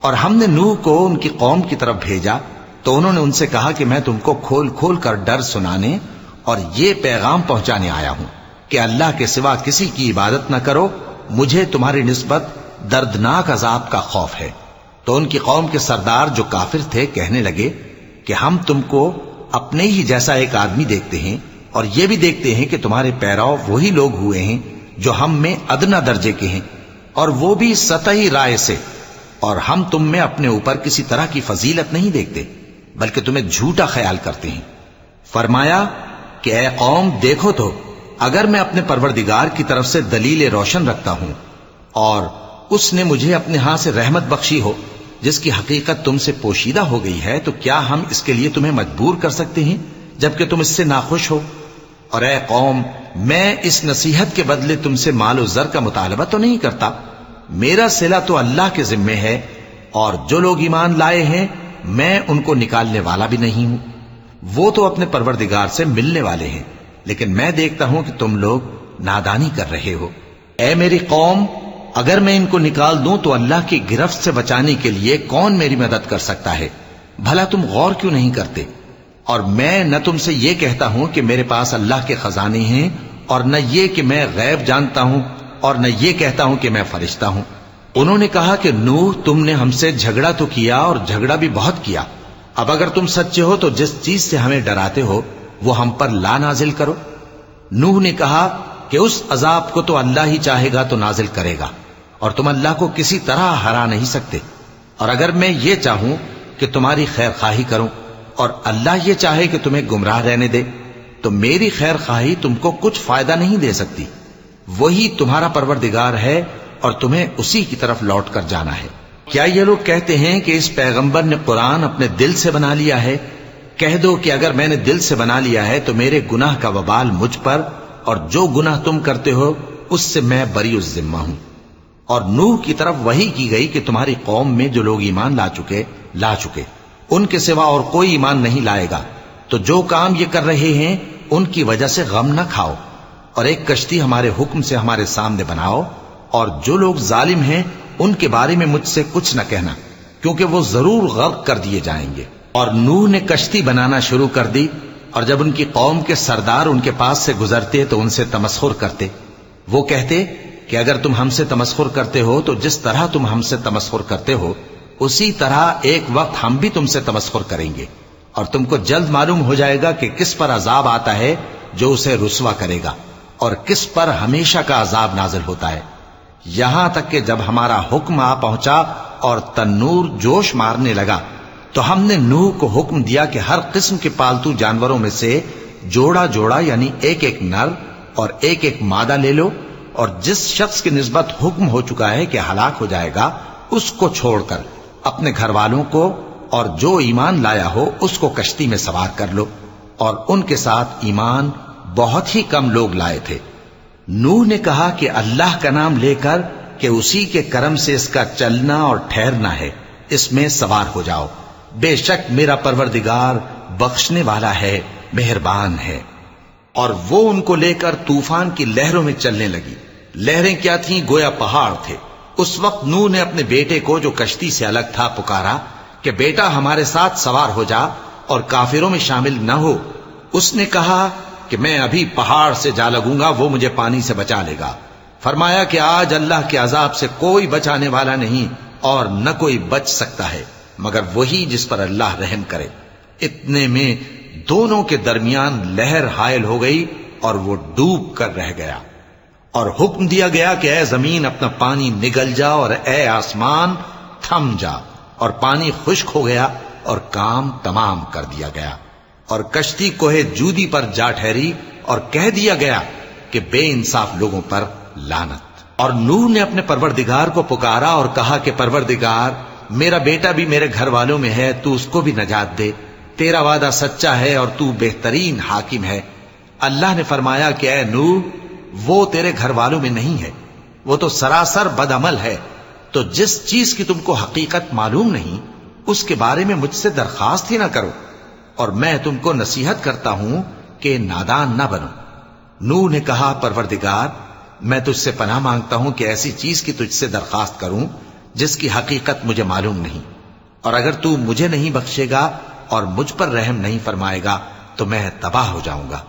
اور ہم نے نوح کو ان کی قوم کی طرف بھیجا تو انہوں نے ان سے کہا کہ میں تم کو کھول کھول کر ڈر سنانے اور یہ پیغام پہنچانے آیا ہوں کہ اللہ کے سوا کسی کی عبادت نہ کرو، مجھے تمہاری نسبت دردناک عذاب کا خوف ہے۔ تو ان کی قوم کے سردار جو کافر تھے کہنے لگے کہ ہم تم کو اپنے ہی جیسا ایک آدمی دیکھتے ہیں، اور یہ بھی دیکھتے ہیں کہ تمہارے پیرو وہی لوگ ہوئے ہیں جو ہم میں ادنا درجے کے ہیں، اور وہ بھی سطحی رائے سے، اور ہم تم میں اپنے اوپر کسی طرح کی فضیلت نہیں دیکھتے بلکہ تمہیں جھوٹا خیال کرتے ہیں۔ فرمایا کہ اے قوم دیکھو تو، اگر میں اپنے پروردگار کی طرف سے دلیل روشن رکھتا ہوں اور اس نے مجھے اپنے ہاں سے رحمت بخشی ہو جس کی حقیقت تم سے پوشیدہ ہو گئی ہے، تو کیا ہم اس کے لیے تمہیں مجبور کر سکتے ہیں جبکہ تم اس سے ناخوش ہو؟ اور اے قوم، میں اس نصیحت کے بدلے تم سے مال و زر کا مطالبہ تو نہیں کرتا، میرا صلہ تو اللہ کے ذمے ہے، اور جو لوگ ایمان لائے ہیں میں ان کو نکالنے والا بھی نہیں ہوں، وہ تو اپنے پروردگار سے ملنے والے ہیں، لیکن میں دیکھتا ہوں کہ تم لوگ نادانی کر رہے ہو۔ اے میری قوم، اگر میں ان کو نکال دوں تو اللہ کی گرفت سے بچانے کے لیے کون میری مدد کر سکتا ہے؟ بھلا تم غور کیوں نہیں کرتے؟ اور میں نہ تم سے یہ کہتا ہوں کہ میرے پاس اللہ کے خزانے ہیں، اور نہ یہ کہ میں غیب جانتا ہوں، اور نہ یہ کہتا ہوں کہ میں فرشتہ ہوں۔ انہوں نے کہا کہ نوح، تم نے ہم سے جھگڑا تو کیا اور جھگڑا بھی بہت کیا، اب اگر تم سچے ہو تو جس چیز سے ہمیں ڈراتے ہو وہ ہم پر لا نازل کرو۔ نوح نے کہا کہ اس عذاب کو تو اللہ ہی چاہے گا تو نازل کرے گا، اور تم اللہ کو کسی طرح ہرا نہیں سکتے، اور اگر میں یہ چاہوں کہ تمہاری خیر خواہی کروں اور اللہ یہ چاہے کہ تمہیں گمراہ رہنے دے تو میری خیر خواہی تم کو کچھ فائدہ نہیں دے سکتی۔ وہی تمہارا پروردگار ہے اور تمہیں اسی کی طرف لوٹ کر جانا ہے۔ کیا یہ لوگ کہتے ہیں کہ اس پیغمبر نے قرآن اپنے دل سے بنا لیا ہے؟ کہہ دو کہ اگر میں نے دل سے بنا لیا ہے تو میرے گناہ کا وبال مجھ پر، اور جو گناہ تم کرتے ہو اس سے میں بری الذمہ ہوں۔ اور نوح کی طرف وحی کی گئی کہ تمہاری قوم میں جو لوگ ایمان لا چکے ان کے سوا اور کوئی ایمان نہیں لائے گا، تو جو کام یہ کر رہے ہیں ان کی وجہ سے غم نہ کھاؤ، اور ایک کشتی ہمارے حکم سے ہمارے سامنے بناؤ، اور جو لوگ ظالم ہیں ان کے بارے میں مجھ سے کچھ نہ کہنا، کیونکہ وہ ضرور غرق کر دیے جائیں گے۔ اور نوح نے کشتی بنانا شروع کر دی، اور جب ان کی قوم کے سردار ان کے پاس سے گزرتے تو ان سے تمسخر کرتے۔ وہ کہتے کہ اگر تم ہم سے تمسخر کرتے ہو تو جس طرح تم ہم سے تمسخر کرتے ہو اسی طرح ایک وقت ہم بھی تم سے تمسخر کریں گے، اور تم کو جلد معلوم ہو جائے گا کہ کس پر عذاب آتا ہے جو اسے رسوا کرے گا، اور کس پر ہمیشہ کا عذاب نازل ہوتا ہے۔ یہاں تک کہ جب ہمارا حکم آ پہنچا اور تنور جوش مارنے لگا تو ہم نے نوح کو حکم دیا کہ ہر قسم کے پالتو جانوروں میں سے جوڑا جوڑا یعنی ایک ایک نر اور ایک ایک مادہ لے لو، اور جس شخص کی نسبت حکم ہو چکا ہے کہ ہلاک ہو جائے گا اس کو چھوڑ کر اپنے گھر والوں کو اور جو ایمان لایا ہو اس کو کشتی میں سوار کر لو۔ اور ان کے ساتھ ایمان بہت ہی کم لوگ لائے تھے۔ نوح نے کہا کہ اللہ کا نام لے کر کہ اسی کے کرم سے اس کا چلنا اور ٹھہرنا ہے، اس میں سوار ہو جاؤ، بے شک میرا پروردگار بخشنے والا ہے، مہربان ہے۔ اور وہ ان کو لے کر طوفان کی لہروں میں چلنے لگی۔ لہریں کیا تھیں؟ گویا پہاڑ تھے۔ اس وقت نوح نے اپنے بیٹے کو جو کشتی سے الگ تھا پکارا کہ بیٹا ہمارے ساتھ سوار ہو جا اور کافروں میں شامل نہ ہو۔ اس نے کہا کہ میں ابھی پہاڑ سے جا لگوں گا، وہ مجھے پانی سے بچا لے گا۔ فرمایا کہ آج اللہ کے عذاب سے کوئی بچانے والا نہیں اور نہ کوئی بچ سکتا ہے مگر وہی جس پر اللہ رحم کرے۔ اتنے میں دونوں کے درمیان لہر حائل ہو گئی اور وہ ڈوب کر رہ گیا، اور حکم دیا گیا کہ اے زمین اپنا پانی نگل جا، اور اے آسمان تھم جا، اور پانی خشک ہو گیا اور کام تمام کر دیا گیا، اور کشتی کوہ جودی پر جا ٹھہری، اور کہہ دیا گیا کہ بے انصاف لوگوں پر لعنت۔ اور نوح نے اپنے پروردگار کو پکارا اور کہا کہ پروردگار، میرا بیٹا بھی میرے گھر والوں میں ہے، تو اس کو بھی نجات دے، تیرا وعدہ سچا ہے اور تو بہترین حاکم ہے۔ اللہ نے فرمایا کہ اے نوح، وہ تیرے گھر والوں میں نہیں ہے، وہ تو سراسر بدعمل ہے، تو جس چیز کی تم کو حقیقت معلوم نہیں اس کے بارے میں مجھ سے درخواست ہی نہ کرو، اور میں تم کو نصیحت کرتا ہوں کہ نادان نہ بنو۔ نوح نے کہا پروردگار، میں تجھ سے پناہ مانگتا ہوں کہ ایسی چیز کی تجھ سے درخواست کروں جس کی حقیقت مجھے معلوم نہیں، اور اگر تو مجھے نہیں بخشے گا اور مجھ پر رحم نہیں فرمائے گا تو میں تباہ ہو جاؤں گا۔